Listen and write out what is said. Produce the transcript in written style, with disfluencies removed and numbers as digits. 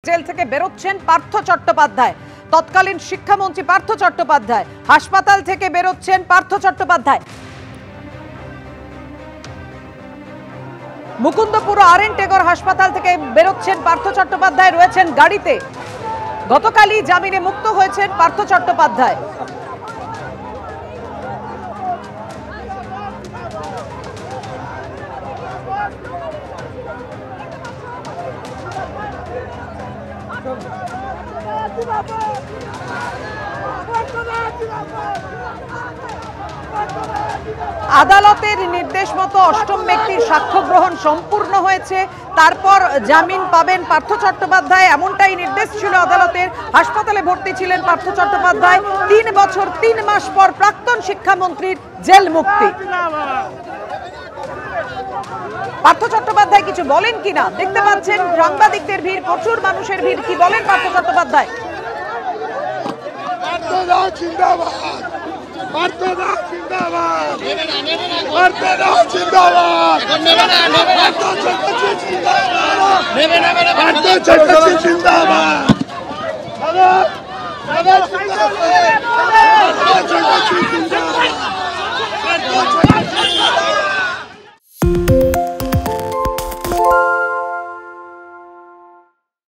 Jail থেকে বেরোচ্ছেন পার্থ চট্টোপাধ্যায়। তৎকালীন শিক্ষামন্ত্রী পার্থ চট্টোপাধ্যায় হাসপাতাল থেকে বেরোচ্ছেন পার্থ চট্টোপাধ্যায়। মুকুন্দপুর আর.এন. টেগর হাসপাতাল থেকে বেরোচ্ছেন পার্থ চট্টোপাধ্যায়, রয়েছেন গাড়িতে। গতকালই জামিনে মুক্ত হয়েছেন পার্থ চট্টোপাধ্যায়। আদালতের নির্দেশ মতো অষ্টম ব্যক্তির সাক্ষ্য গ্রহণ সম্পূর্ণ হয়েছে, তারপর জামিন পাবেন পার্থ চট্টোপাধ্যায়, এমনটাই নির্দেশ ছিল আদালতের। হাসপাতালে ভর্তি ছিলেন পার্থ চট্টোপাধ্যায়। ৩ বছর ৩ মাস পর প্রাক্তন শিক্ষামন্ত্রীর জেল মুক্তি। পার্থ চট্টোপাধ্যায় কিছু বলেন কিনা দেখতে পাচ্ছেন, সাংবাদিকদের ভিড়, প্রচুর মানুষের ভিড়। কি বলেন পার্থ চট্টোপাধ্যায়? জিন্দাবাদ।